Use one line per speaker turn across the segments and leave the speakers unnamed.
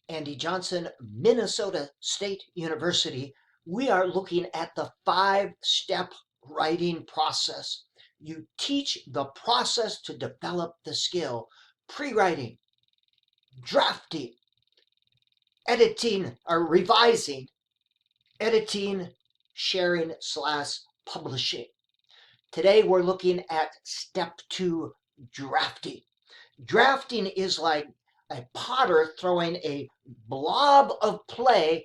Andy Johnson, Minnesota State University. We are looking at the 5-step writing process. You teach the process to develop the skill: pre-writing, drafting, editing or revising, editing, sharing / publishing. Today we're looking at step 2, drafting. Drafting is like a potter throwing a blob of clay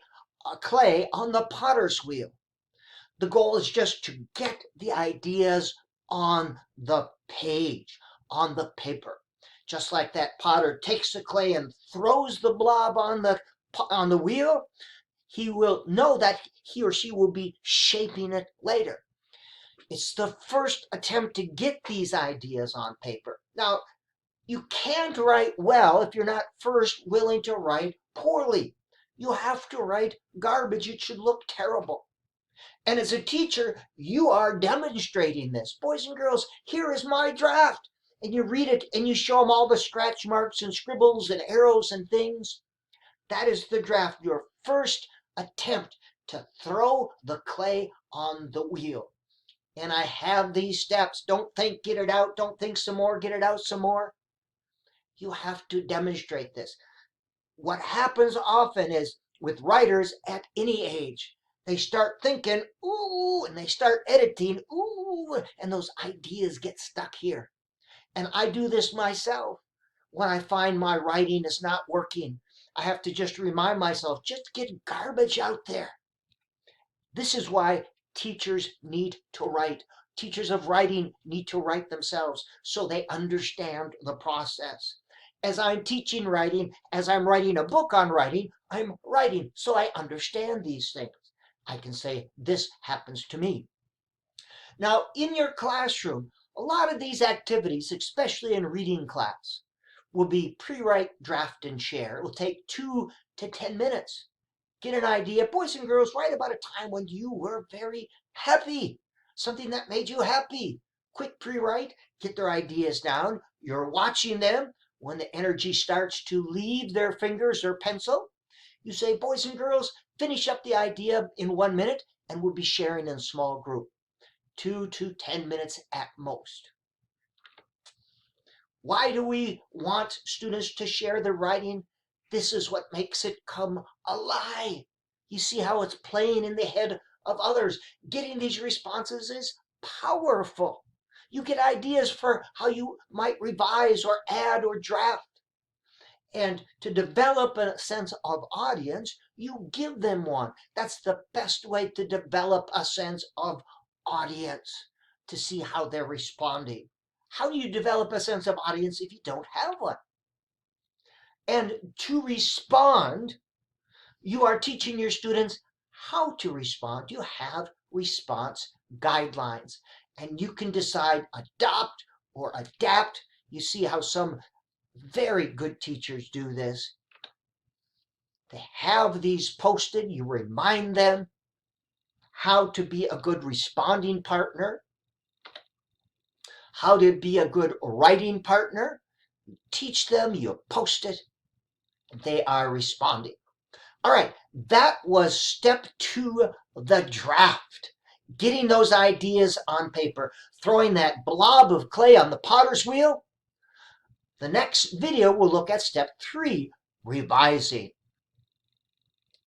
on the potter's wheel. The goal is just to get the ideas on the page, on the paper. Just like that potter takes the clay and throws the blob on the wheel, he will know that he or she will be shaping it later. It's the first attempt to get these ideas on paper. Now, you can't write well if you're not first willing to write poorly. You have to write garbage. It should look terrible. And as a teacher, you are demonstrating this. Boys and girls, here is my draft. And you read it and you show them all the scratch marks and scribbles and arrows and things. That is the draft, your first attempt to throw the clay on the wheel. And I have these steps. Don't think, get it out. Don't think some more, get it out some more. You have to demonstrate this. What happens often is with writers at any age, they start thinking, ooh, and they start editing, ooh, and those ideas get stuck here. And I do this myself. When I find my writing is not working, I have to just remind myself, just get garbage out there. This is why teachers need to write. Teachers of writing need to write themselves so they understand the process. As I'm teaching writing, as I'm writing a book on writing, I'm writing so I understand these things. I can say, this happens to me. Now, in your classroom, a lot of these activities, especially in reading class, will be pre-write, draft, and share. It will take 2 to 10 minutes. Get an idea. Boys and girls, write about a time when you were very happy, something that made you happy. Quick pre-write, get their ideas down. You're watching them. When the energy starts to leave their fingers or pencil, you say, boys and girls, finish up the idea in 1 minute, and we'll be sharing in a small group. 2 to 10 minutes at most. Why do we want students to share their writing? This is what makes it come alive. You see how it's playing in the head of others. Getting these responses is powerful. You get ideas for how you might revise or add or draft. And to develop a sense of audience, you give them one. That's the best way to develop a sense of audience, to see how they're responding. How do you develop a sense of audience if you don't have one? And to respond, you are teaching your students how to respond. You have response guidelines, and you can decide adopt or adapt. You see how some very good teachers do this. They have these posted. You remind them how to be a good responding partner, how to be a good writing partner. You teach them, you post it, they are responding. All right, that was step 2, the draft. Getting those ideas on paper, throwing that blob of clay on the potter's wheel. The next video will look at step 3, revising.